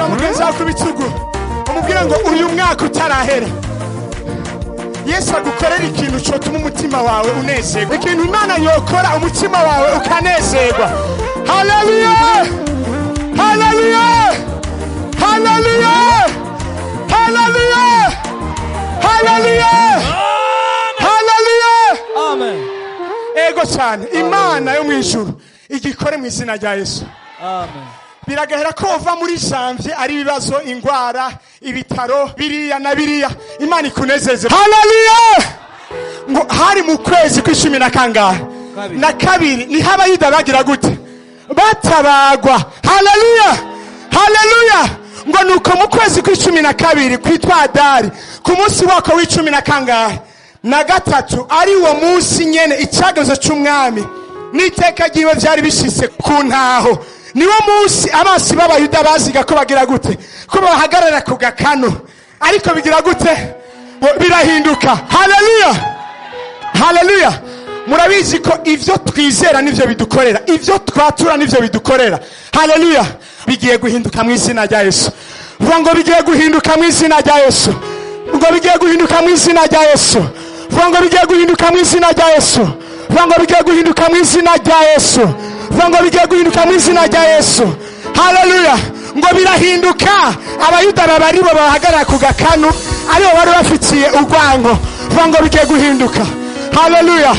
mugenzi wawe ku bitugu umubwira ngo uyu mwaka utarahera Yesu agukorera ikintu cyotuma umutima wawe unezerwa, ikintu Imana yokora umutima wawe ukanezerwa. Haleluya, haleluya, haleluya, haleluya, haleluya, haleluya. Amen. Ego cyane Imana yo mwijuru igikore mu izina rya Yesu. Amen. Biragahera ko ova muri janvier ari ibibazo, ingwara, ibitaro biriya na biriya, Imana ikunezeze. Haleluya. Ngo hari mu kwezi kw'ishumi na kangahe na kabiri ni abayuda bagira gute? Batabagwa. Haleluya, haleluya. Ngo nuko mu kwezi kw'ishumi na kabiri kwitwa Adari ku munsi wako w'icumi na kangahe na gatatu ari wo munsi nyene icyagezo cy'umwami n'iteka giwe byari bishise ku ntaho. Niwo munsi abasi b'abayuda baziga ko bagira gute? Ko bahagarara ku gakano, ariko bigira gute? Birahinduka. Haleluya, haleluya. Murabizi ko ivyo twizera nivyo bidukorera, ivyo twatura nivyo bidukorera. Haleluya. Bigiye guhinduka mu izina rya Yesu. Vuga ngo bigiye guhinduka mu izina rya Yesu. Ngo bigiye guhinduka mu izina rya Yesu. Vuga ngo bigiye guhinduka mu izina rya Yesu. Vuga ngo bigiye guhinduka mu izina rya Yesu. Vuga ngo bigiye guhinduka mu izina rya Yesu. Haleluya. Ngo birahinduka. Abayuda babari bo bahagarara ku gakanu aribo bari bafitiye urwango. Vuga ngo bigiye guhinduka. Haleluya.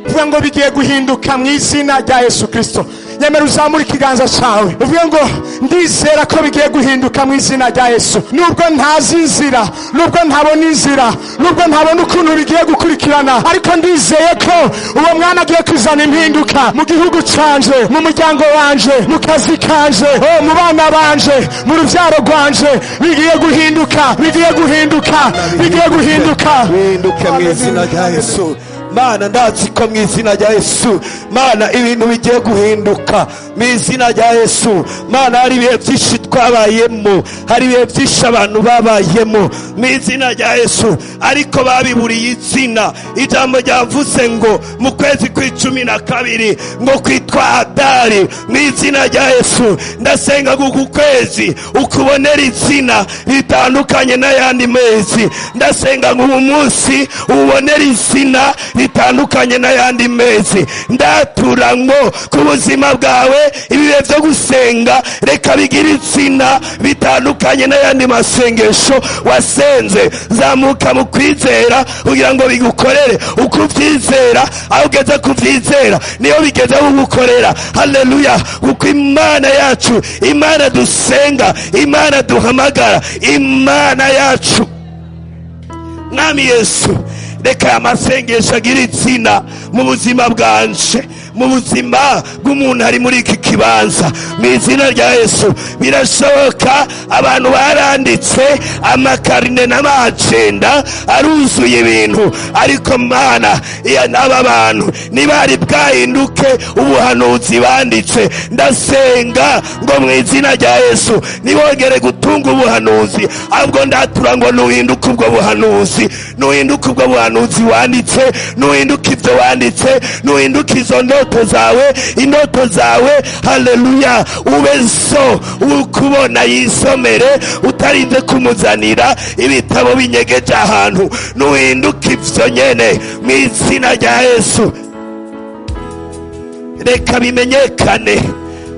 Vuga ngo bigiye guhinduka mu izina rya Yesu Kristo. Nyemera uzamura ikiganza cyawe uvuge ngo ndizera ko bigiye guhinduka mu izina rya Yesu. Nubwo ntazi inzira, nubwo ntabona inzira, nubwo ntabona ukuntu bigiye gukurikirana, ariko ndizeye ko uwo mwana agiye kuzana impinduka mu gihugu canje, mu muryango wanje, mu kazi kanje, mu bana banje, mu rubyaro rwanje. Bigiye guhinduka, bigiye guhinduka, bigiye guhinduka. Bihinduke mu izina rya Yesu. Mana ndazi ko mu izina rya Yesu Mana ibintu bigiye guhinduka mu izina rya Yesu. Mana hari ibihe byinshi twabayemo, hari ibihe byinshi abantu babayemo mu izina rya Yesu, ariko babiburiye izina. Ijambo ryavuze ngo mu kwezi kw'icumi na kabiri ngo kwitwa Adari. Mu izina rya Yesu ndasenga ngo ku kwezi ukubonera izina ritandukanye n'ayandi mezi. Ndasenga ngo uyu munsi ubonera izina ritandukanye n'ayandi mezi. Ndatura ngo ku buzima bwawe ibihe byo gusenga reka bigira izina bitandukanye n'ayandi masengesho wasenze. Zamuka mu kwizera kugira ngo bigukorere uko ubyizera, aho ugeze kubyizera niyo bigeze kugukorera. Haleluya. Kuko Imana yacu, Imana dusenga, Imana duhamagara, Imana yacu Mwami Yesu, reka amasengesho agira izina mu buzima bwanje, mu buzima bw'umuntu ari muri iki kibanza mu izina rya Yesu. Birashoboka abantu baranditse amakarine n'amagenda aruzuye ibintu, ariko Mana aba bantu ntibari bwahinduke ubuhanuzi banditse. Ndasenga ngo mu izina rya Yesu ntibongere gutunga ubuhanuzi, ahubwo ndatura ngo nuhinduke ubwo buhanuzi, nuhinduke ubwo buhanuzi wanditse, nuhinduke ibyo wanditse, nuhinduke izo ndoto zawe, indoto zawe. Haleluya. Ube so ukubona yisomere utarinze kumuzanira ibitabo binyegeje ahantu. Nuhinduke ibyo nyene mu izina rya Yesu. Reka bimenyekane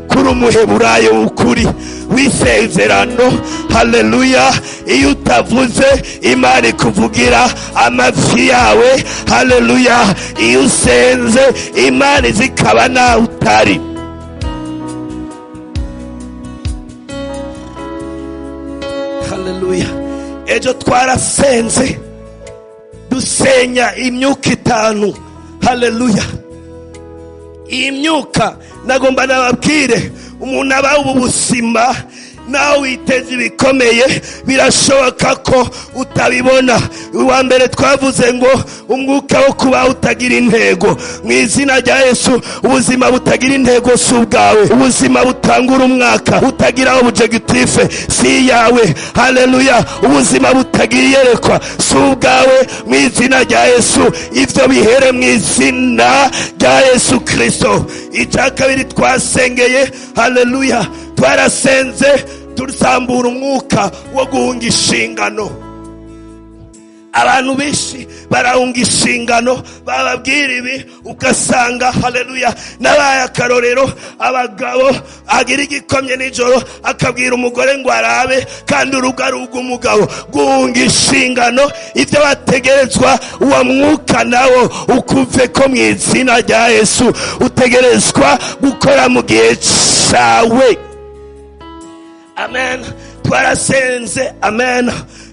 kuri umuheburayo w'ukuri w'isezerano. Haleluya. Iyo utavuze Imana ikuvugira amafi yawe. Haleluya. Iyo usenze Imana zikaba nawe utari. Haleluya. Ejo twarasenze dusenya imyuka itanu. Haleluya. Iyi myuka nagomba nababwire umuntu aba ubu busima nawe witeze ibikomeye birashoboka ko utabibona. Uwa mbere twavuze ngo umwuka wo kuba utagira intego. Mu izina rya Yesu ubuzima butagira intego si ubwawe. Ubuzima butangura umwaka utagira objectif si yawe. Haleluya. Ubuzima butagira iyerekwa si ubwawe. Mu izina rya Yesu ivyo bihere mu izina rya Yesu Kristo. Icya kabiri twasengeye. Haleluya. Twarasenze turasambura umwuka wo guhunga inshingano. Abantu benshi barahunga inshingano, bababwira ibi ugasanga haleluya nabaye akarorero. Abagabo agira igikomye nijoro akabwira umugore ngo arabe, kandi urugo ari urw'umugabo. Guhunga inshingano ibyo bategerezwa, uwo mwuka nawo ukuve ko mu izina rya Yesu. Utegerezwa gukora mu gihe cyawe. Amen. Twarasenze, amen.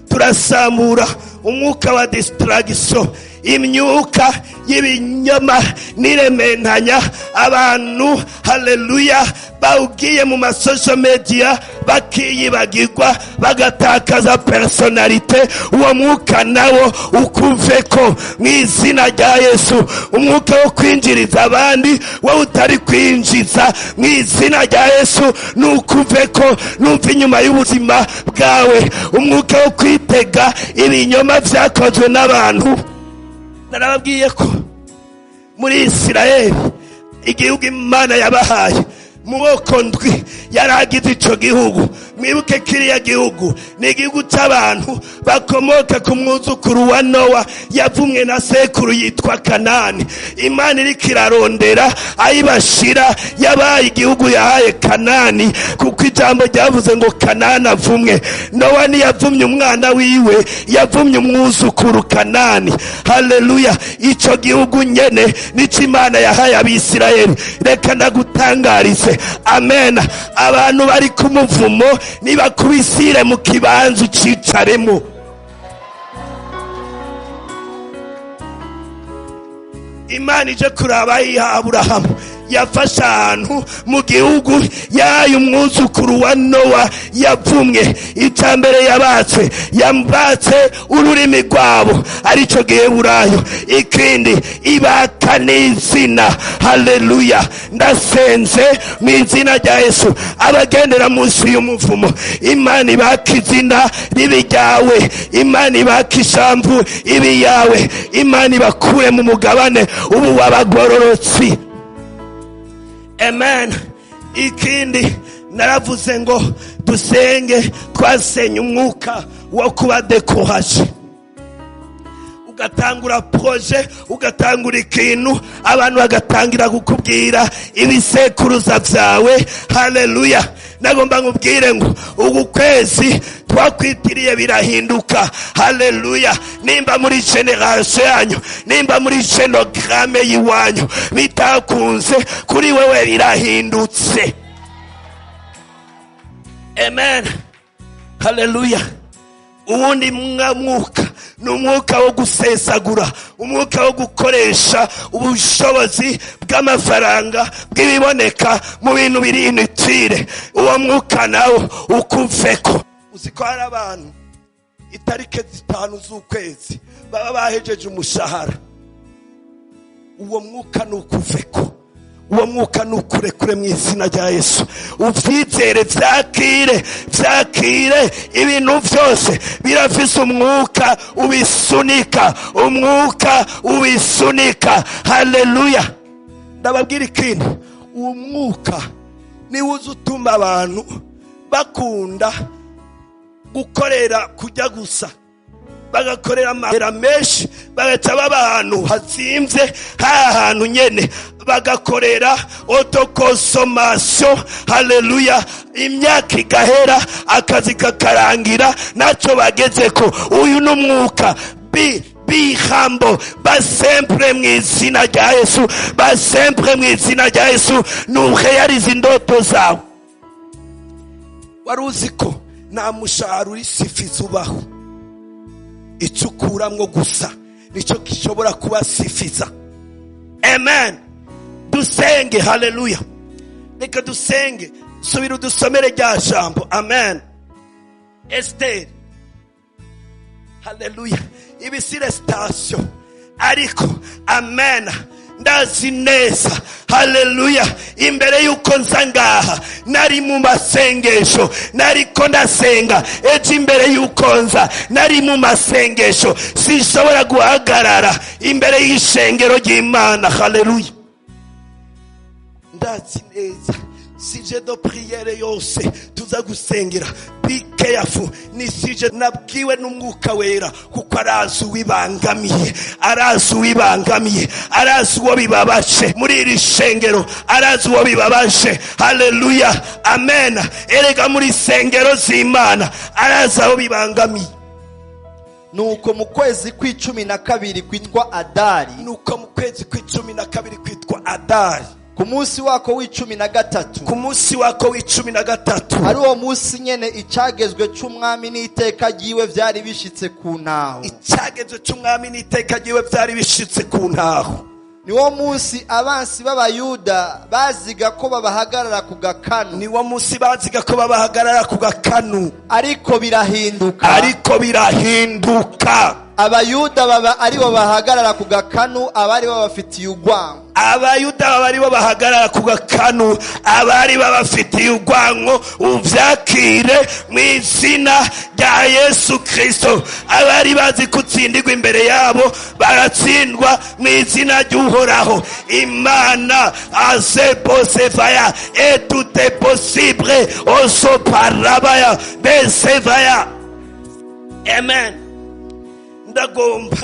Turasambura umwuka wa distraction, imyuka y'ibinyoma n'irementanya. Abantu haleluya bawugiye mu masocial media bakiyibagirwa, bagatakaza personalite. Uwo mwuka nawo ukuveko mu izina rya Yesu. Umwuka wo kwinjiriza abandi wowe utari kwinjiza, mu izina rya Yesu nukuveko. Numva inyuma y'ubuzima bwawe umwuka wo kwitega ibinyoma vyakozwe n'abantu. Narababwiye ko muri Isirayeli igihugu Imana yabahaye muboko ndwi yaragize ico gihugu. Mwibuke kiriya gihugu ni igihugu cy'abantu bakomoka ku mwuzukuru wa Nowa yavumwe na sekuru yitwa Kanani. Imana iriko irarondera ayibashira, yabaye igihugu yahaye Kanani, kuko ijambo ryavuze ngo Kanani avumwe. Nowa ntiyavumye umwana wiwe, yavumye umwuzukuru Kanani. Haleluya. Ico gihugu nyene nico Imana yahaye Abisirayeli. Reka ndagutangarize, amen, abantu bari ku muvumo nibakubisire mu kibanza ucicaremo. Imana ije kuraba Aburahamu, yafashe ahantu mu gihugu yahaye umwuzukuru wa Nowa yavumwe. Icambere yambatse ururimi rwabo arico Giheburayo, ikindi ibaka n'izina. Haleluya. Ndasenze mu izina rya Yesu abagendera munsi y'umuvumo, Imana ibaka izina ribi ryawe, Imana ibaka ishamvu ibi yawe, Imana ibakure mu mugabane ubu w'abagororotsi. Amen. Ikindi naravuze ngo dusenge, twasenye umwuka wo kuba dekoraje. Ugatangura proje, ugatangura ikintu, abantu bagatangira kukubwira ibisekuruza vyawe. Haleluya. Nagomba nkubwire ngo ubu kwezi twakwitiriye birahinduka. Haleluya. Nimba muri generation yanyu, nimba muri genograme yiwanyu bitakunze, kuri wewe birahindutse. Amen. Haleluya. Uwundi mwuka ni umwuka wo gusesagura, umwuka wo gukoresha ubushobozi bw'amafaranga bw'ibiboneka mu bintu biri inutile. Uwo mwuka nawo ukuveko. Uziko hari abantu itarike 5 z'ukwezi baba bahejeje umushahara. Uwo mwuka nukuveko, uwo mwuka nukurekure mu izina rya Yesu. Uvyizere, vyakire. Ibintu vyose birafise umwuka ubisunika, umwuka ubisunika. Haleluya. Ndababwira ikintu, uwo mwuka niwo uzutuma abantu bakunda gukorera kujya gusa, bagakorera amahera menshi, bagaca baba ahantu hazimvye, ahantu nyene bagakorera autoconsommation. Haleluya. Imyaka igahera, akazi kakarangira, naco bagezeko. Uyu n'umwuka bihambo basempre mu izina rya Yesu, basempre mu izina rya Yesu. Nuheyariza indoto zawe. Waruziko nta mushahara uri sifiza ubaho, icyo ukuramwo gusa nicyo gishobora kuba sifiza. Amen. Dusenge. Haleluya. Reka dusenge. Subira udusomere rya jambo. Amen. Esther. Haleluya. Ibisire station ariko amen, ndazi neza. Haleluya. Imbere yuko nza ngaha nari mu masengesho, nariko ndasenga. Ejo imbere yuko nza nari mu masengesho, sinshobora guhagarara imbere y'ishengero ry'Imana. Haleluya. Ndazi neza sije do priere yose tuza gusengera be careful ni sije nabwiwe n'umwuka wera kuko arazi uwibangamiye arazi uwo bibabaje muri iri shengero arazi uwo bibabaje haleluya amen erega muri sengero z'Imana arazi aho bibangamiye. Nuko mu kwezi kw'icumi na kabiri kwitwa Adari, ku munsi wako w'icumi na gatatu, ari uwo munsi nyene icagezwe c'umwami n'iteka ryiwe vyari bishitse ku ntaho. Niwo munsi abansi b'Abayuda baziga ko babahagarara ku gakanu, ariko birahinduka Abayuda baba aribo bahagarara ku gakanu, abari babafitiye urwango. Uvyakire mw'izina rya Yesu Kristo. Abari bazi kutsindirwa imbere yabo baratsindwa mw'izina ry'Uhoraho. Imana azebosevaya et tout est possible oso parabaya besevaya. Amen. Ndagomba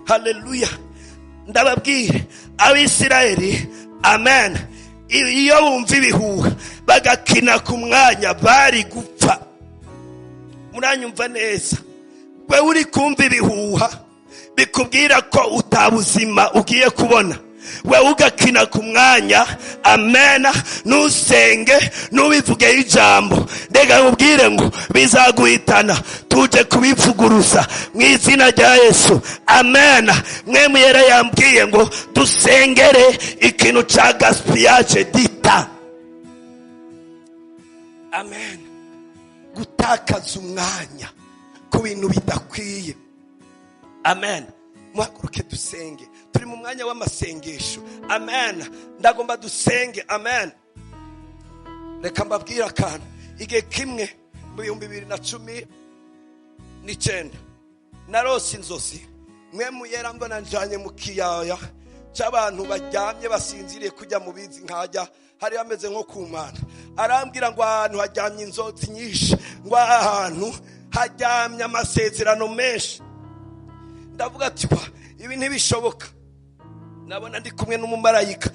haleluya ndababwire Abisirayeli amen iyo bumva ibihuha bagakina ku mwanya bari gupfa. Muranyumva neza? We uri kumva ibihuha bikubwira ko utabuzima ugiye kubona, we ugakina ku mwanya amen nusenge nubivuge ijambo ndega ubwire ngo bizaguhitana tuje kubivuguruza mw'izina rya Yesu amen. Mwemu yera yambwiye ngo dusengere ikintu ca gaspillage dita amen, gutakaza umwanya ku bintu bidakwiye amen. Muhaguruke dusenge, turi mu mwanya w'amasengesho amen. Ndagomba dusenge amen. Reka mbabwira akantu, igihe kimwe mu 2019 narose inzozi, mwemu yera mbona njanye mu kiyaya c'abantu baryamye basinziriye kujya mu bizi nkajya hari ameze nko kumana. Arambwira ngo ahantu hajyamye inzozi nyinshi, ngo ahantu hajyamye amasezerano menshi. Ndavuga ati ibi ntibishoboka. Nabona ndi kumwe n'umumarayika,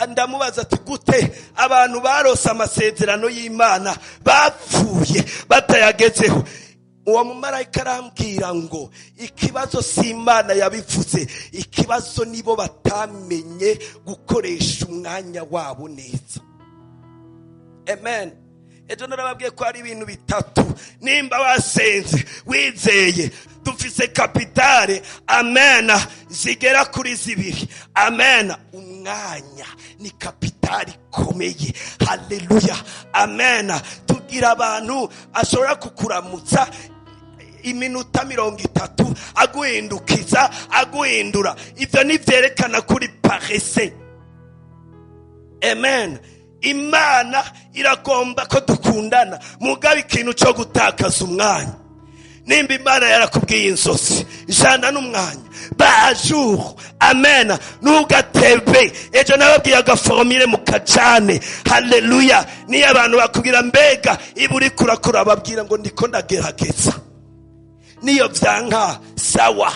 ndamubaza ati gute abantu barose amasezerano y'Imana bapfuye batayagezeho? Uwo mumarayika arambwira ngo ikibazo si Imana yabivuze, ikibazo nibo batamenye gukoresha umwanya wabo neza. Amen. Ejo narababwiye ko ari ibintu bitatu, nimba wasenze wizeye dufise kapitale amen zigera kuri zibiri amen. Umwanya ni kapitali ikomeye haleluya amen. Tugira abantu ashobora kukuramutsa iminota 30 aguhindukiza aguhindura. Ivyo nivyerekana kuri paresse amen. Imana iragomba ko dukundana, mugabe ikintu cyo gutakaza umwanya. Nimba Imana yarakubwiye inzozi jana n'umwanya bajuru amen, nugatebe. Ejo nababwiye agaformire mukajane haleluya. Ni abantu bakubwira mbega iburi kurakura babwira ngo ndiko ndagerageza, niyo vyanka sawa,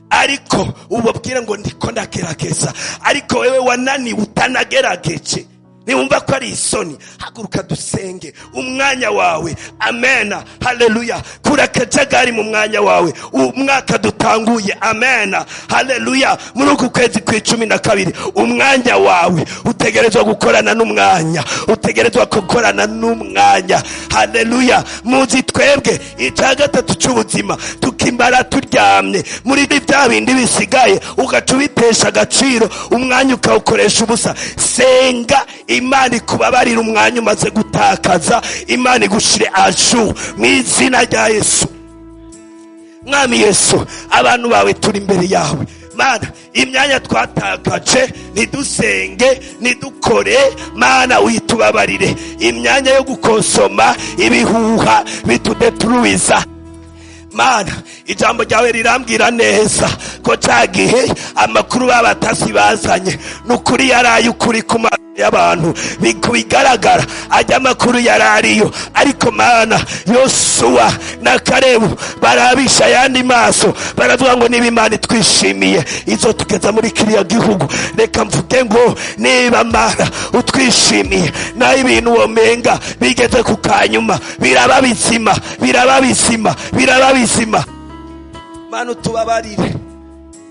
ariko ubabwira ngo ndiko ndagerageza, ariko wewe wanani utanagerageje niwumva ko ari isoni. Haguruka dusenge umwanya wawe amen haleluya. Kura kajagari mu mwanya wawe, umwaka dutanguye amen haleluya. Muri uku kwezi kwa-12 umwanya wawe utegerezwa gukorana n'umwanya, utegerezwa gukorana n'umwanya haleluya. Muzi twebwe icyagatatu cy'ubuzima tukimara turyamye muri bya bindi bisigaye ugacubitesha agaciro, umwanya ukawukoresha ubusa. Senga Imana ikubabarira umwanya umaze gutakaza, Imana igushire ajour mw'izina rya Yesu. Mwami Yesu, abantu bawe turi imbere yawe Mana, imyanya twatakaje nidusenge nidukore Mana witubabarire. Imyanya yo gukonsoma ibihuha bitudetruiza Mana, ijambo ryawe rirambwira neza ko cyagihe amakuru babatasi bazanye nukuri yaraye ukuri kuma y'abantu bigaragara ajya amakuru yarariyo, ariko Mana Yosuwa na Kalebu barabisha yandi maso baravuga ngo niba Imana twishimiye izo tugeza muri kiriya gihugu, reka mvuge ngo niba Mana utwishimiye naho ibintu womenga bigeze ku kanyuma biraba bizima, biraba bizima, biraba bizima. Mana utubabarire,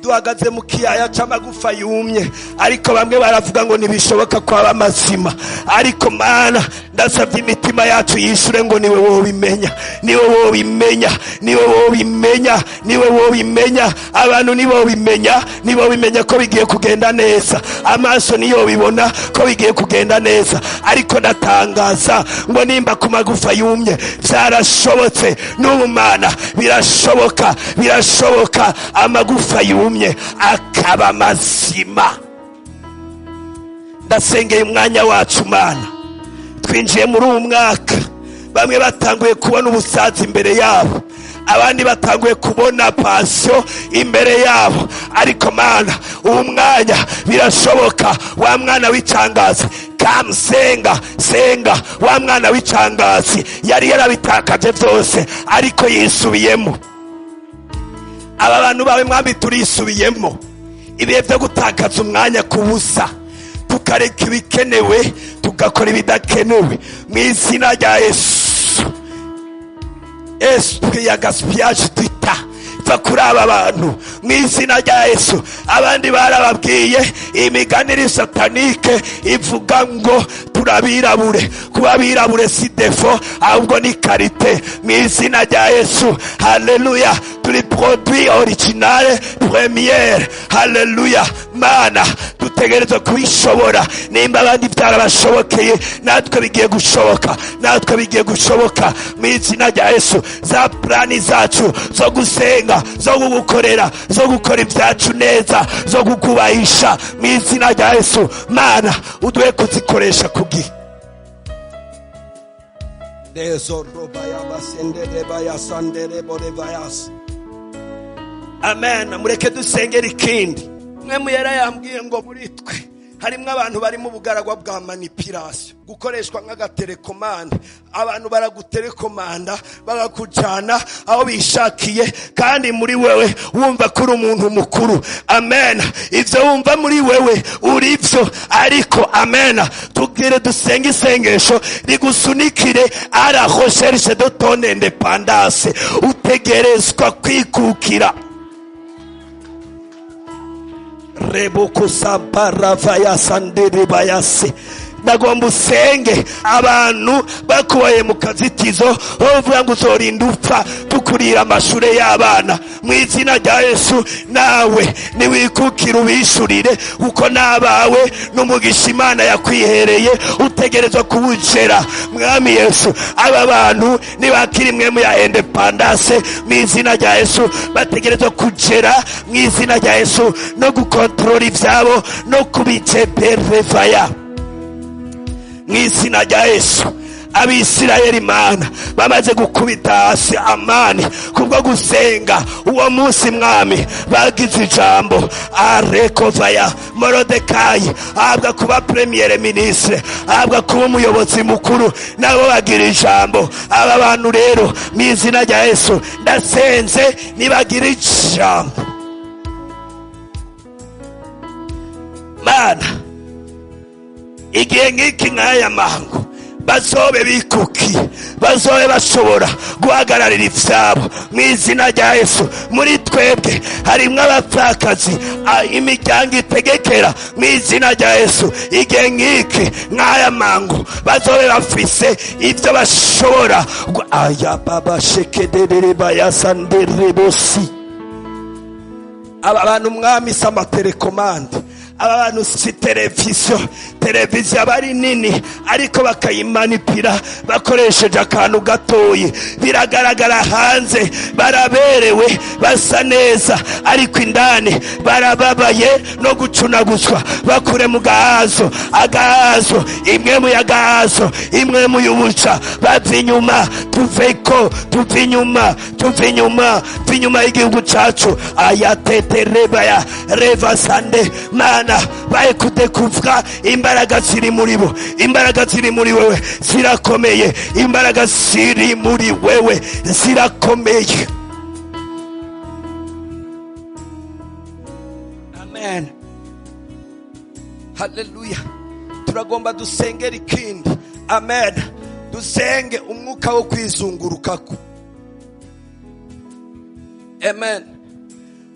duhagaze mu kiyaya c'amagufa yumye, ariko bamwe baravuga ngo ntibishoboka kwaba amazima, ariko Mana ndasabye imitima yacu yishure ngo niwe wobimenya, niwe wobimenya, niwe wobimenya, niwe wobimenya, abantu nibo bimenya, nibo bimenya ko bigiye kugenda neza, amaso niyo bibona ko bigiye kugenda neza, ariko ndatangaza ngo nimba ku magufa yumye byarashobotse, n'ubu Mana birashoboka, birashoboka amagufa yumye akaba mazima. Ndasengeye umwanya wacu Mana, twinjiye muri uyu mwaka, bamwe batanguye kubona ubusazi imbere yabo, abandi batanguye kubona passion imbere yabo, ariko Mana uyu mwanya birashoboka. Wa mwana w'icangazi kamusenga senga, wa mwana w'icangazi yari yarabitakaje byose ariko yisubiyemo. Aba bantu bawe Mwami turisubiyemo, ibihe byo gutakaza umwanya kubusa, tukareka ibikenewe tugakora ibidakenewe mu izina rya Yesu. Esprit ya gaspillage twita va kuri aba bantu mu izina rya Yesu. Abandi barababwiye imiganire satanike ivuga ngo turabirabure, kuba birabure si defo ahubwo ni karite mu izina rya Yesu. Haleluya, turi produit original premiere. Haleluya Mana, dutegerezwa kubishobora. Nimba abandi byarabashobokeye natwe bigiye gushoboka, natwe bigiye gushoboka mu izina rya Yesu. Za plani zacu zo gusenga, zo gukorera, zo gukora ibyacu neza, zo kukubahisha mu izina rya Yesu. Mana uduhe kuzikoresha kugihe. Amen. Mureke dusengera ikindi. Mwe muyera yambwiye ngo muri twe harimo abantu bari mu bugaragwa bwa manipulation, gukoreshwa nk'agaterekomanda. Abantu baragutelekomanda bagakujana aho bishakiye, kandi muri wewe wumva kuri umuntu mukuru. Amen. Ivyo wumva muri wewe urivyo, ariko amen, tugire dusenga isengesho rigusunikire à la recherche de ton indépendance. Utegerezwa kwikukira. Reboko Sambura vaya sandere bayase. Ndagomba usenge abantu bakubaye mu kazitizo uvuga ngo uzorinda upfa tukurira amashure y'abana mu izina rya Yesu. Nawe niwikukira ubishurire, kuko nabawe n'umugisha Imana yakwihereye utegerezwa kuwugera. Mwami Yesu, aba bantu nibakiri Impwemu ya independence mu izina rya Yesu, bategerezwa kugera mu izina rya Yesu, no gukontrola ivyabo no kubiceperevaya mu izina rya Yesu. Abisirayeli Mana bamaze gukubita hasi amani kubwo gusenga uwo munsi Mwami, bagize ijambo arekovaya. Morodekayi ahabwa kuba premier ministre, ahabwa kuba umuyobozi mukuru, nabo bagira ijambo. Aba bantu rero mu izina rya Yesu ndasenze nibagira ijambo. Mana igihe ngiki nk'aya mango bazobe bikukiye, bazobe bashobora guhagararira ivyabo mu izina rya Yesu. Muri twebwe harimwo abapfakazi, imiryango itegekera mu izina rya Yesu. Igihe ngiki nk'aya mango bazobe bafise ivyo bashobora aya baba shekedere bayasandere bosi. Aba bantu Mwami sama telekomande, aba bantu si televiziyo bari nini ariko bakayimanipira bakoresheje akantu gatoyi. Biragaragara hanze baraberewe basa neza, ariko indani barababaye no gucunaguzwa. Bakure mu gahazo, agahazo, Impwemu ya gahazo, Impwemu y'ubuca. Bava inyuma tuveko, tuva inyuma, tuva inyuma, tuva inyuma y'igihugu cacu. Ayateterebaya reva sande. Mana mana baye kudekuvwa imbaraga ziri muri bo, imbaraga ziri muri wewe zirakomeye, imbaraga ziri muri wewe zirakomeye. Amen. Haleluya. Turagomba dusengera ikindi. Amen. Dusenge umwuka wo kwizungurukako. Amen.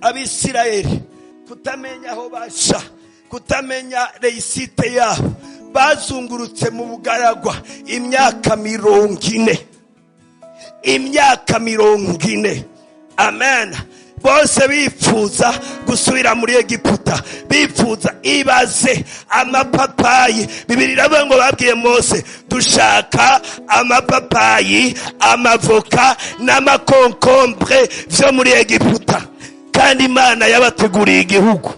Abisirayeli kutamenya aho basha, kutamenya reisite yabo, bazungurutse mu bugaragwa imyaka 40. Imyaka 40. Amen. Bose bipfuza gusubira muri Egiputa, bipfuza ibaze amapapayi. Bibiri iravuga ngo babwiye Mose, dushaka amapapayi, amavoka n'amakonkombre vyo muri Egiputa. Kandi Imana yabateguriye igihugu.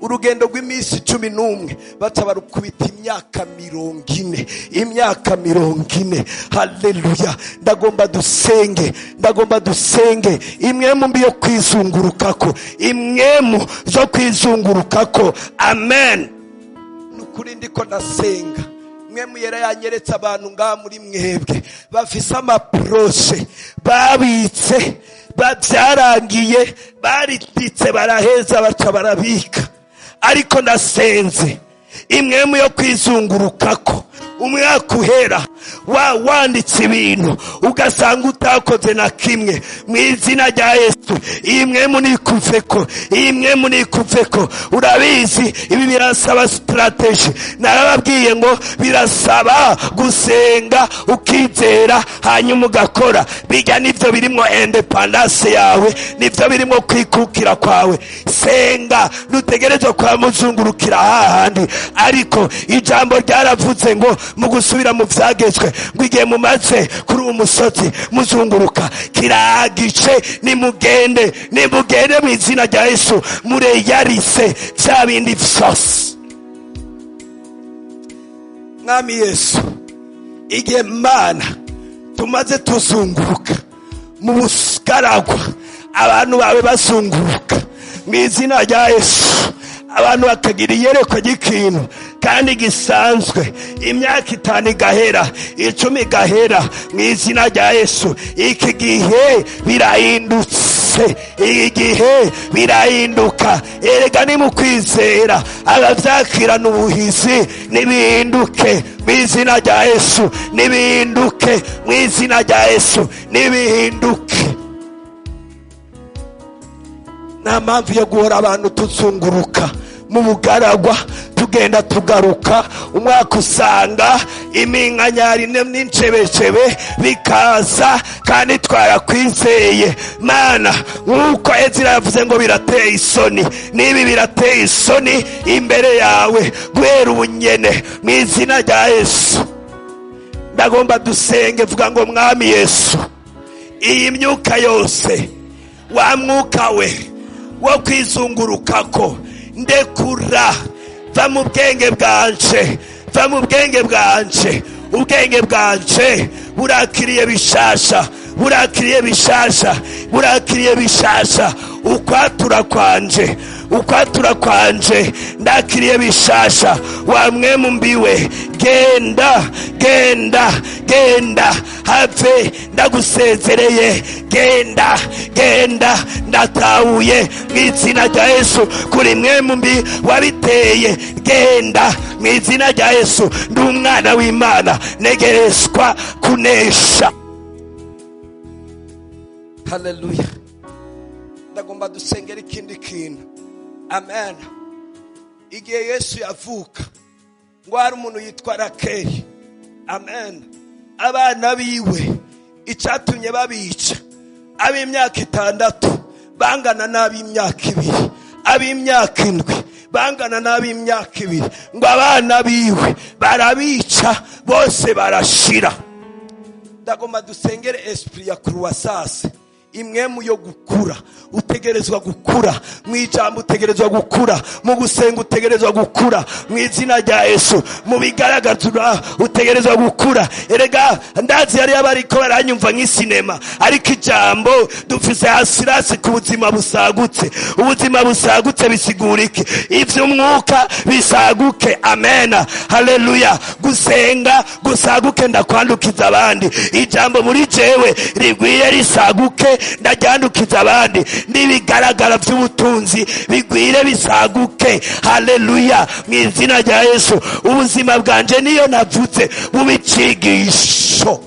Urugendo rw'iminsi 11 batabarukubita imyaka 40. Imyaka 40. Haleluya. Ndagomba dusenge imwemu mbi yo kwizungurukako, imwemu zo kwizungurukako. Amen. Nukuri ndiko nasenga, mwemu yera yanyeretse abantu ngaha muri mwebwe bafise amaproche babitse, bavyarangiye, barititse, baraheza baca barabika. Ariko nasenze imwemu yo kwizungurukako. Umwaka uhera wanditse ibintu ugasanga utakoze na kimwe, mu izina rya Yesu imwemu nikuveko. Urabizi ibi birasaba strategy. Narababwiye ngo birasaba gusenga, ukizera, hanyuma ugakora. Bijya nivyo birimo independence yawe, nivyo birimo kwikukira kwawe. Senga, nutegerezwa kwa muzungurukira hahandi. Ariko ijambo ryaravuze ngo mu gusubira mu vyagezwe ngo igihe mumaze kuri umusozi muzunguruka kiragice, nimugende mu izina rya Yesu mureyarise vya bindi vyose. Mwami Yesu, igihe Mana tumaze tuzunguruka mu bugaragwa, abantu bawe bazunguruka mu izina rya Yesu, abantu bakagira iyerekwa ry'ikintu kandi gisanzwe, imyaka 5 igahera, 10 igahera, mu izina rya Yesu. Iki gihe birahindutse, igihe birahinduka. Erega ni mu kwizera abavyakirana ubuhizi nibihinduke mu izina rya Yesu, nibihinduke mu izina rya Yesu, nibihinduke. Nta mpamvu yo guhora abantu tuzunguruka mu bugaragwa tugenda tugaruka. Umwaka usanga iminkanyari n'incebecebe bikaza kandi twarakwizeye Mana. Nkuko Ezira yavuze ngo birateye isoni, nibi birateye isoni imbere yawe guhera ubunyene mu izina rya Yesu. Ndagomba dusenge, vuga ngo Mwami Yesu, iyi myuka yose, wa mwuka we wo kwizungurukako, ndekura, va mu bwenge bwanje, va mu bwenge bwanje. Ubwenge bwanje burakiriye bishasha, burakiriye bishasha, burakiriye bishasha. Ukwatura kwanje ndakiriye bishasha. Wa mwemu mbiwe, genda have, ndagusezereye, genda ndatahuye mu izina rya Yesu. Kuri mwemu mbi wabiteye, genda mu izina rya Yesu. Ndi umwana w'Imana, negerezwa kunesha. Haleluya. Ndagomba dusengera ikindi kintu. Amen. Igihe Yesu yavuka ngo hari umuntu yitwa Rakeli. Amen. Abana biwe icatumye babica, ab'imyaka 6 bangana n'ab'imyaka 2, ab'imyaka 7 bangana n'ab'imyaka 2. Ngo abana biwe barabica bose barashira. Ndagomba dusengere esprit ya croissance imwemu yo gukura. Utegerezwa gukura mu ijambo, utegerezwa gukura mu gusenga, utegerezwa gukura mu izina rya Yesu, mu bigaragazwa utegerezwa gukura. Erega ndazi yari abariko baranyumva nk'isinema, ariko ijambo dufise hasirasi ku buzima busagutse. Ubuzima busagutse bisigura iki? Ivy'umwuka bisaguke. Amena, haleluya. Gusenga gusaguke, ndakwandukiza abandi. Ijambo muri jewe rigwiye risaguke, ndajyandukiza abandi. Nibigaragara by'ubutunzi bigwire bisaguke. Haleluya, mu izina rya Yesu. Ubuzima bwanje niyo navuze bubicigisho,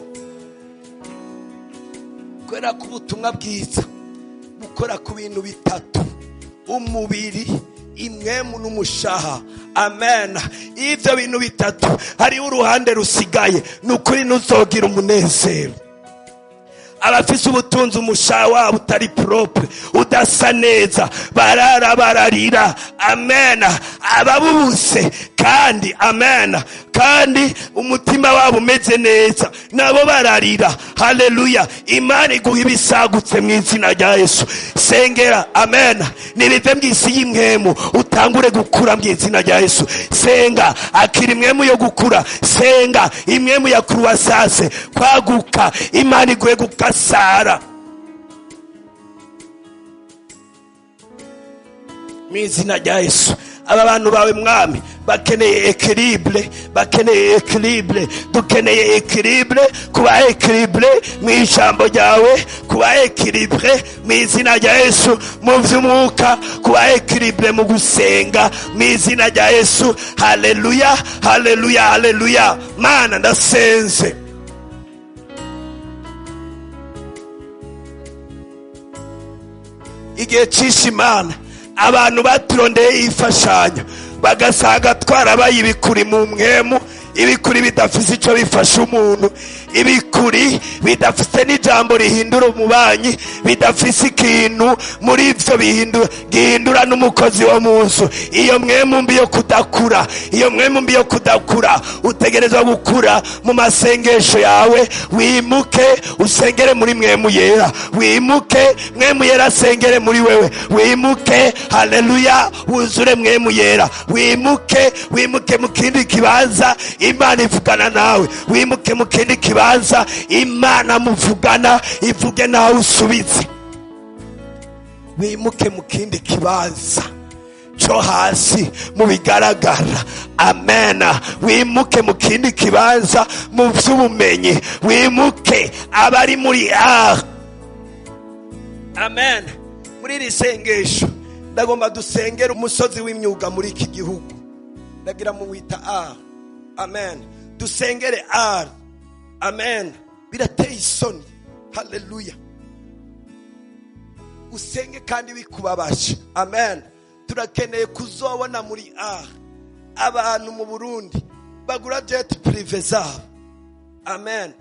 kwera ku butumwa bwiza bukora ku bintu bitatu: umubiri, imwemu n'umushaha. Amen. Ivyo bintu bitatu hariho uruhande rusigaye, nukuri nuzogira umunezero. Abafise ubutunzi umushaha wabo utari propre, udasa neza, barara bararira. Amen. Ababubuse kandi, amen, kandi umutima wabo umeze neza, nabo bararira. Haleluya. Imana iguha ibisagutse mu izina rya Yesu. Sengera, amen, nibive mw'isi y'imwemu, utangure gukura mu izina rya Yesu. Senga akiri imwemu yo gukura. Senga imwemu ya croissance, kwaguka. Imana iguhe gukasara mu izina rya Yesu. Aba bantu bawe mwami bakeneye equilibre, bakeneye equilibre. Dukeneye equilibre, kuba equilibre mu ijambo ryawe, kuba equilibre mu izina rya Yesu. Mu vy'umwuka kuba equilibre mu gusenga mu izina rya Yesu. Haleluya, haleluya, haleluya. Mana ndasenze igihe cy'Imana abantu baturondeye ifashanyo bagasanga twarabaye ibikuri mu mwemu, ibikuri bidafise ico bifasha umuntu, ibikuri bidafise n'ijambo rihindura umubanyi, bidafise ikintu muri ivyo gihindura n'umukozi wo munsi. Iyo mwemu mbi yo kudakura, iyo mwemu mbi yo kudakura, utegerezwa gukura mu masengesho yawe. Wimuke usengere muri mwemu yera, wimuke mwemu yera asengere muri wewe, wimuke, haleluya, wuzure mwemu yera, wimuke mu kindi kibanza Imana ivugana nawe, wimuke mu kindi kibanza Imana muvugana, ivuge nawe usubize. Wimuke mu kindi kibanza cyo hasi mu bigaragara. Amen. Wimuke mu kindi kibanza mu vy'ubumenyi, wimuke abari muri amen. Muri iri sengesho ndagomba dusengera umusozi w'imyuga muri iki gihugu, ndagira mu wita amen. Dusengere amen. Birateye isoni. Haleluya. Usenge kandi bikubabaje. Amen. Turakeneye kuzobona muri abantu mu Burundi bagura jet privé zabo. Amen.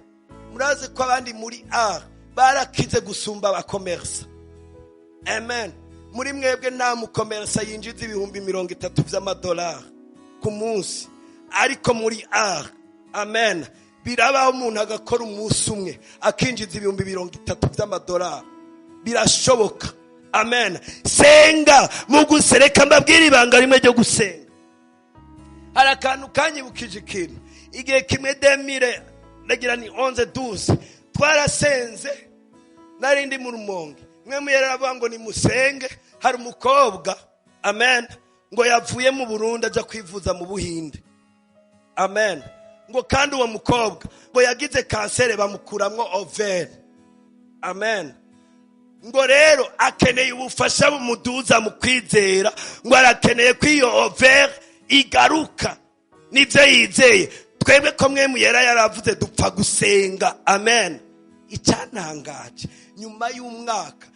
Murazi ko abandi muri barakize gusumba abakomersa. Amen. Muri mwebwe nta mukomersa yinjiza ibihumbi 30 vy'amadolari ku munsi, ariko muri amen, birabaho umuntu agakora umunsi umwe akinjiza ibihumbi 30 vy'amadolari. Birashoboka. Amen. Senga mu gusereka, mbabwira ibanga rimwe ryo gusenga. Hari akantu kanyibukije ikintu. Igihe kimwe 2000 ndagira ni 11-12 twarasenze, narindi mu Rumonge. Mwemu yaravuga ngo ni musenge. Hari umukobwa, amen, ngo yavuye mu Burundi aja kwivuza mu Buhinde. Amen. Ngo kandi uwo mukobwa ngo yagize kansere bamukuramwo Ovaire. Amen. Ngo rero akeneye ubufasha bumuduza mu kwizera, ngo arakeneye ko iyo Ovaire igaruka nivyo yizeye. Twebwe ko mwemu yaravuze dupfa gusenga. Amen. Icyantangaje nyuma y'umwaka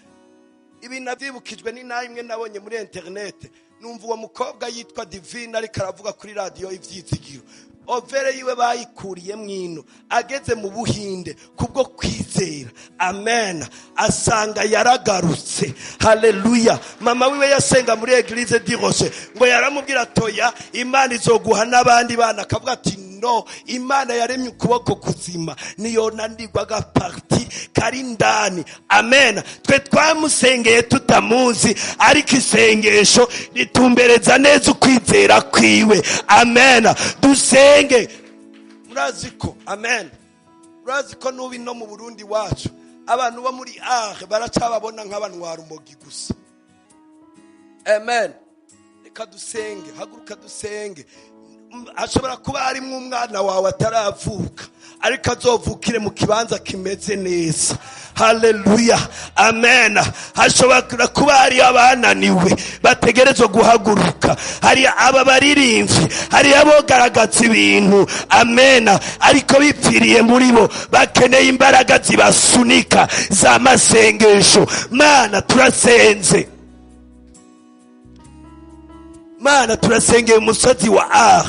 ibi navyibukijwe ni nayo imwe nabonye muri internet, numva uwo mukobwa yitwa Divine ariko aravuga kuri radio ivyizigiro. Ovaire yiwe bayikuriye mwino, ageze mu Buhinde kubwo kwizera. Amen. Asanga yaragarutse. Haleluya. Mama wiwe yasenga muri Eglise di Roche, ngo yaramubwira toya Imana izoguha n'abandi bana, akavuga ati no, Imana yaremye ukuboko kuzima niyonanirwa agaparti kari ndani. Amen. Twe twamusengeye tutamuzi, ariko isengesho ritumbereza neza ukwizera kwiwe. Amen. Dusenge. Muraziko, amen, muraziko nubi no mu Burundi wacu abantu bo muri baracababona nk'abantu wa rumogi gusa. Amen. Reka dusenge, haguruka dusenge. Ashobora kuba harimo umwana wawe ataravuka, ariko azovukire mu kibanza kimeze neza. Haleluya. Amen. Hashobora kuba hari abananiwe bategerezwa guhaguruka, hari aba baririmbyi, hari abogaragaza ibintu. Amen. Ariko bipfiriye muri bo, bakeneye imbaraga zibasunika za masengesho. Mana turasenze, Mana turasengeye umusozi wa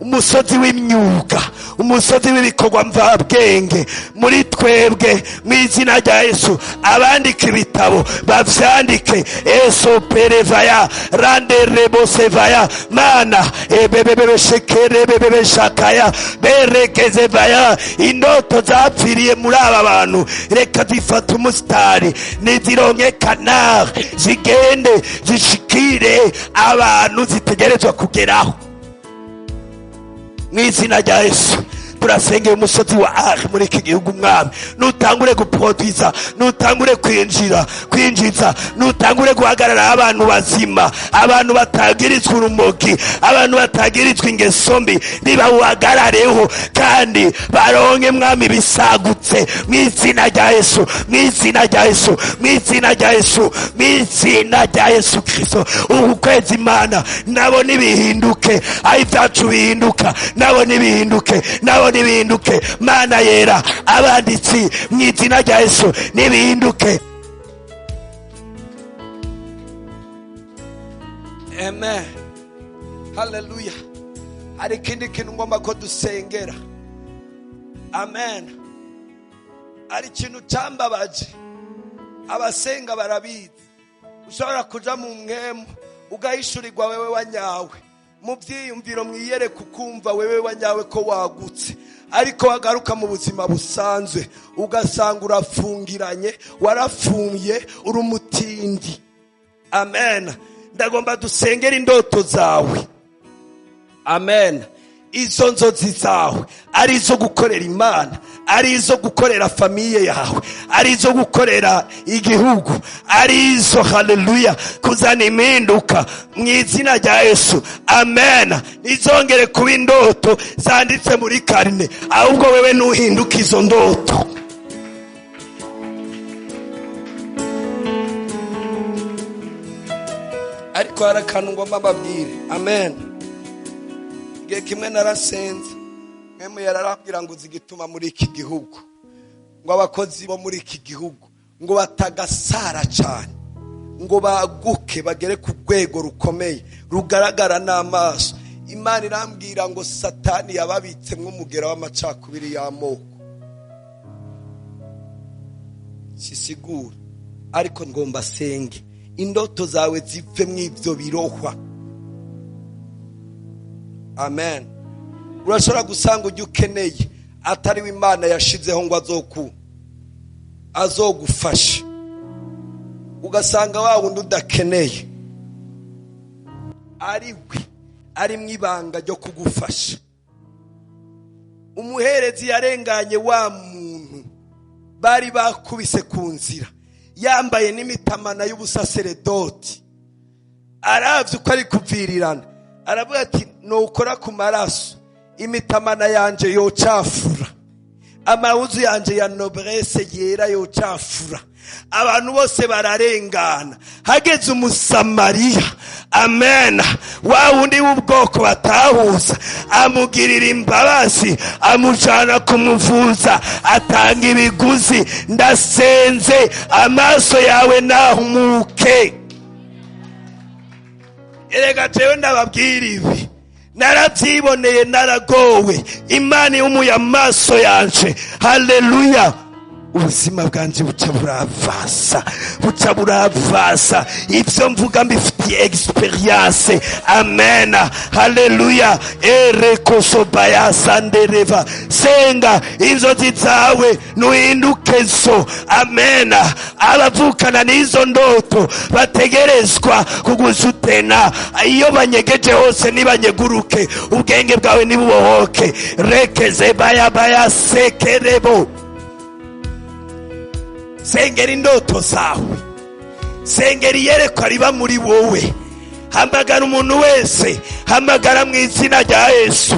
umusozi w'imyuga, umusozi w'ibikorwa mvabwenge muri twebwe, mu izina rya Yesu. Abandika ibitabo bavyandike, eso perevaya rande rebosevaya mana ebebebe shekere bebebe shakaya berekeze vaya. Indoto zapfiriye muri aba bantu reka zifata umusitari, nizironke kanari zigende zishikire abantu zitegerezwa kugeraho. Mu izina rya Yesu turasengeye umusozi wa muri iki gihugu. Mwami nutangure guproduza, nutangure kwinjiza, nutangure guhagarara abantu bazima, abantu batagirizwa urumogi, abantu batagirizwa ingeso mbi, niba uhagarareho kandi baronke Mwami bisagutse. Mu izina rya Yesu, mu izina rya Yesu, mu izina rya Yesu, mu izina rya Yesu Kristo. Ubu kwezi Imana nabo nibihinduke, aho ibyacu bihinduka nabo nibihinduke, nabo nibihinduke. Mana yera, abanditsi mu izina rya Yesu nibihinduke. Amen. Hallelujah. Hari ikindi kintu ngomba ko dusengera. Amen. Hari ikintu cyambabaje, abasenga barabizi. Ushobora kuja mu Mwemu ugahishurirwa wewe wanyawe, mu byiyumviro mwiyere kukumva wewe wanyawe ko wagutse, ariko wagaruka mu buzima busanzwe ugasanga urafungiranye, warafumye, uri umutindi. Amen. Ndagomba dusengera indoto zawe. Amen. Izo nzozi zawe ari izo gukorera Imana, ari izo gukorera famiye yawe, ari izo gukorera igihugu, ari izo haleluya kuzana impinduka mu izina rya Yesu. Amen. Nizongere kuba indoto zanditse muri karine, ahubwo wewe nuhinduka izo ndoto. Ariko harakantu ngomba mbabwire. Amen. Igihe kimwe narasenze, Impwemu yararambwira ngo zigituma muri iki gihugu, ngo abakozi bo muri iki gihugu ngo batagasara cyane, ngo baguke bagere ku rwego rukomeye rugaragara n'amaso. Imana irambwira ngo Satani yababitsemo umugera w'amacakubiri y'amoko. Sisigura, ariko ngomba senge indoto zawe zive mu ivyo birohwa. Amen. Urashobora gusanga ujye ukeneye atari w'Imana yashizeho ngo azogufasha, ugasanga wa wundi udakeneye ari mwibanga ryo kugufasha. Umuherezi yarenganye wa muntu bari bakubise ku nzira, yambaye n'imitamana y'ubusaseredoti, aravye uko ari kuvirirana, aravuga ati nukora ku maraso imitamana yanje yocafura, amahuzu yanje ya noblesse yera yocafura. Abantu bose bararengana, hageze umusamariya. Amen. Wa wundi w'ubwoko batahuza amugirira imbabazi, amujana kumuvuza, atanga ibiguzi. Ndasenze amaso yawe nahumuke. Erega jewe ndababwira ibi, narabyiboneye, naragowe. Imana yumuye amaso yanje. Haleluya. ubuzima bwanje buca buravasa ibyo mvuga mbifitiye experience. Amen, haleluya. Erekosobaya sandereva, senga inzozi zawe nuhinduke zo. Amen. Abavukana n'izo ndoto bategerezwa kugusutena, iyo banyegeje hose nibanyeguruke, ubwenge bwawe nibubohoke. Rekeze baya sekerebo, sengera indoto zawe, sengera iyerekwa riba muri wowe. Hamagara umuntu wese, hamagara mu izina rya Yesu.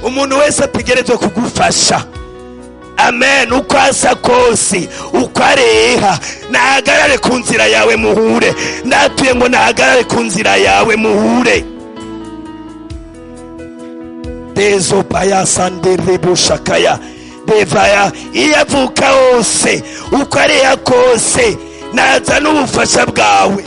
Umuntu wese ategerezwa kugufasha. Amen. Uko asa kose, uko areha, nahagarare ku nzira yawe muhure. Ndatuye ngo nahagarare ku nzira yawe muhure. Dezo baya sanderebo shakaya devaya, iyavuka hose, uko areha kose, naza n'ubufasha bwawe.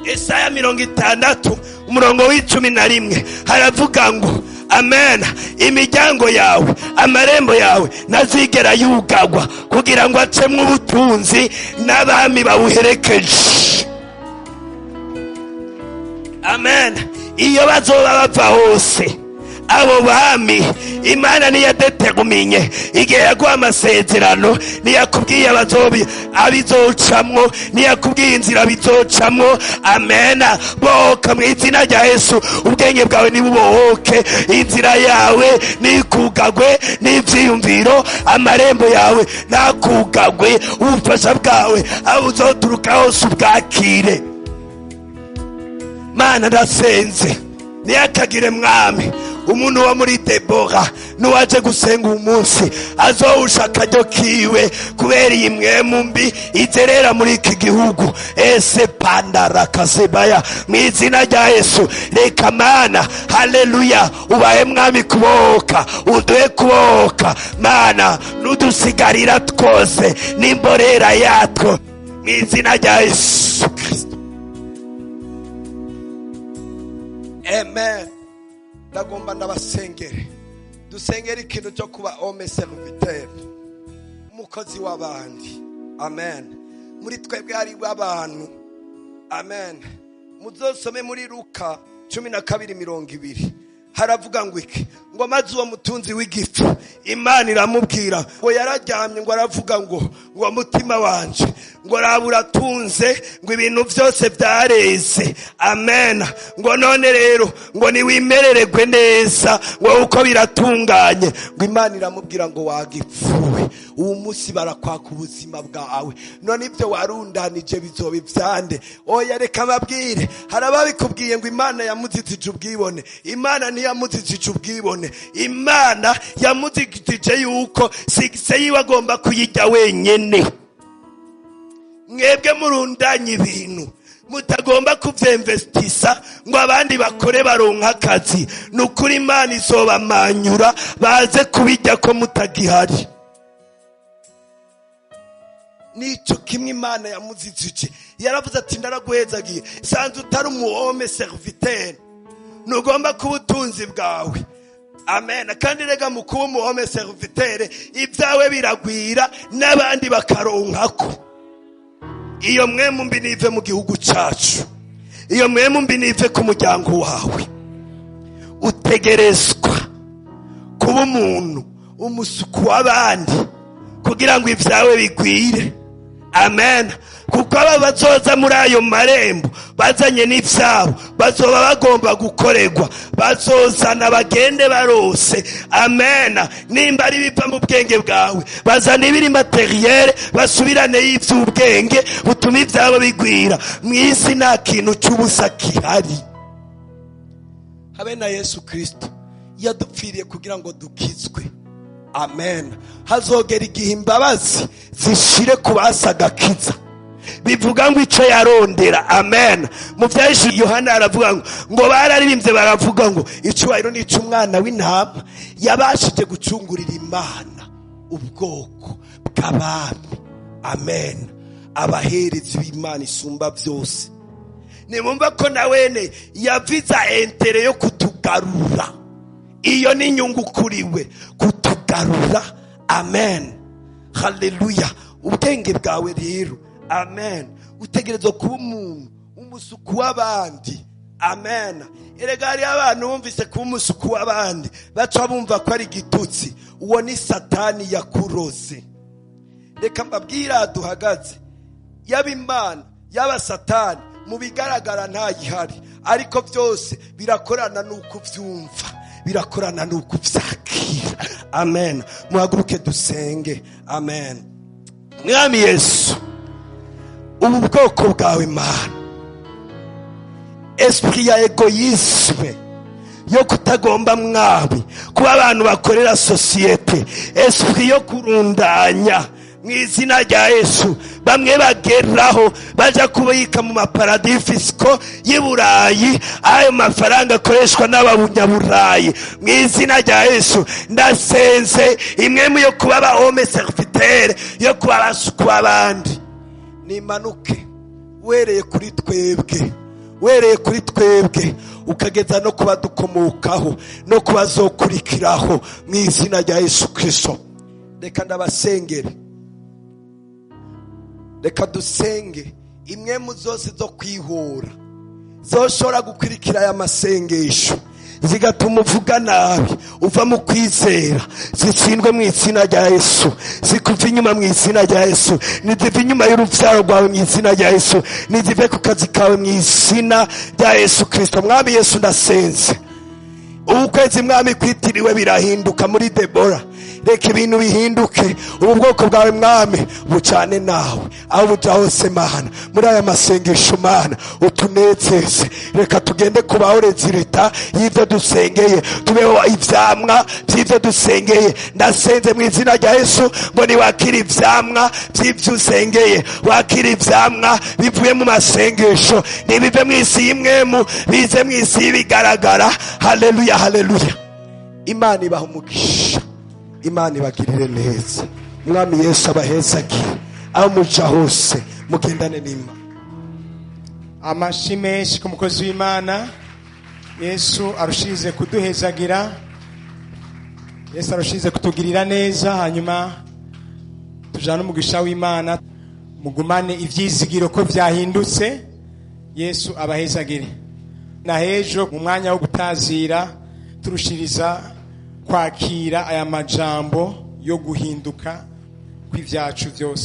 Yesaya 60 umurongo w'11 haravuga ngo amen, imiryango yawe, amarembo yawe ntazigera yugagwa, kugira ngo acemwe ubutunzi n'abami bawuherekeje. Amen. Iyo bazoba bava hose, abo bami Imana niyadeteguminye igihe yaguha amasezerano, niyakubwiye abizocamwo, niyakubwiye inzira bizocamwo. Amen. Bohoka mu izina rya Yesu, ubwenge bwawe nibubohoke, inzira yawe nikugagwe n'ivyiyumviro, amarembo yawe nakugagwe, ubufasha bwawe aho uzoturuka hose ubwakire. Mana ndasenze, niyakagire mwami umuntu wa muri Debora nuwaje gusenga umunsi azowusha akaryo kiwe, kubera iyi Impwemu mbi izerera muri iki gihugu. Ese pandara kasebaya mu izina rya Yesu. Reka Mana, haleluya, ubahe mwami kubohoka, uduhe kubohoka Mana, nudusigarira twose n'imborera yatwo mu izina rya Yesu Kristo. Amen. Ndagomba ndabasengere, dusengere ikintu cyo kuba homme serviteur, umukozi w'abandi. Amen. Muri twebwe hari abantu. Amen. Muzosome muri Luka 12:20 haravuga ngo iki, ngo maze uwo mutunzi w'igifu Imana iramubwira ngo yararyamye, ngo aravuga ngo mutima wanje, ngo rabura tunze, ngo ibintu byose byareze. Amen. Ngo none rero ngo niwimerererwe neza, ngo uko biratunganye. Ngo Imana iramubwira ngo wagipfuwe, uwo munsi barakwaka ubuzima bwawe, none ibyo warundanije bizoba ivyande. Oya reka babwire, harababikubwiye ngo Imana yamuzitije ubwibone. Imana ntiyamuzitije ubwibone, Imana yamuzitije yuko sigise yiwe agomba kuyijya wenyene. Mwebwe murundanye ibintu mutagomba kuvyinvestisa ngo abandi bakore baronka akazi, nukuri Imana izobamanyura baze kubijya ko mutagihari. Nico kimwe Imana yamuzitije, yaravuze ati ndaraguhezagiye, sanze utari umuhomme serviteur, nugomba kuba ubutunzi bwawe. Amen. Kandi rega mu kuba umuhomme serviteur, ibyawe biragwira n'abandi bakaronkako. Iyo Impwemu mbi nive mu gihugu cyacu, iyo Impwemu mbi nive ku muryango wawe. Utegerezwa kuba umuntu umusuku w'abandi kugira ngo ibyawe bigwire. Amen. Kuko aba bazoza muri ayo marembo bazanye n'ivyabo, bazoba bagomba gukorerwa, bazozana bagende barose. Amen. Nimba ari biva mu bwenge bwawe, bazana ibiri materiel, basubirane y'ivy'ubwenge butuma ivyabo bigwira. Mwisi nta kintu cy'ubusa kihari. Habe na Yesu Kristo yadupfiriye kugira ngo dukizwe. Amen. Hazogera igihe imbabazi zishire kubasaga kiza, bivuga ngo ico yarondera. Amen. Mu vyahishije Yohana aravuga ngo bararirimbye baravuga ngo icubahiro ni cy'umwana w'intama yabashije gucungurira Imana ubwoko bw'abami. Amen. Abaherezi b'Imana isumba byose. Nimumva ko nawene yaviza entere yo kutuga kutugarura. Iyo ni inyungu kuriwe, kutugarura. Amen, haleluya. Ubwenge bwawe rero, amen, utegerezwa kuba umuntu umusuku w'abandi. Amen. Erega hari abantu bumvise kuba umusuku w'abandi baca bumva ko ari igitutsi. Uwo ni Satani yakuroze. Reka mbabwira duhagaze, yaba Imana yaba Satani mu bigaragara ntayihari, ariko byose birakorana nuko uvyumva, birakorana nuko uvyakira. Amen. Muhaguruke dusenge. Amen. Mwami Yesu, ubu bwoko bwawe Mana, esprit ya egoisme yo kutagomba Mwami kuba abantu bakorera societe, esprit yo kurundanya mu izina rya Yesu, bamwe bageraho baja kubika mu maparadis fisco y'Iburayi, ayo mafaranga akoreshwa n'abanyaburayi. Mu izina rya Yesu ndasenze imwemu yo kuba ba homme serviteur, yo kuba basuku abandi, nimanuke wereye kuri twebwe, wereye kuri twebwe ukageza no kuba dukomokaho no kuba zokurikiraho mu izina rya Yesu Kristo. Reka ndabasengere, reka dusenge imwemu zose zo kwihora zoshobora gukurikira aya masengesho zigatuma uvuga nabi, uva mu kwizera, zitsindwe mu izina rya Yesu, zikuva inyuma mu izina rya Yesu, nizive inyuma y'uruvyaro rwawe mu izina rya Yesu, nizive ku kazi kawe mu izina rya Yesu Kristo. Mwami Yesu ndasenze ukwezi Mwami kwitiriwe birahinduka muri Debora. Reka ibintu bihinduke, ubu bwoko bwawe Mwami bucane nawe aho buja hose Mana. Muri aya masengesho Mana utunezeze, reka tugende kubaho rezilita y'ivyo dusengeye, tubeho ivyamwa vy'ivyo dusengeye. Ndasenze mu izina rya Yesu ngo niwakira ivyamwa vy'ivyo usengeye, wakira ivyamwa bivuye mu masengesho, nibive mu isi y'imwemu bize mu isi y'ibigaragara. Haleluya, haleluya. Imana ibaha umugisha, Imana ibagirire neza. Mwami Yesu abahezagire aho muja hose, mugendane n'Imana. Amashi menshi ku mukozi w'Imana. Yesu arushize kuduhezagira, Yesu arushize kutugirira neza, hanyuma tujana umugisha w'Imana, mugumane ivyizigiro ko vyahindutse. Yesu abahezagire. Na hejo mu mwanya wo gutazira turushiriza kwakira aya majambo yo guhinduka kw'ivyacu vyose.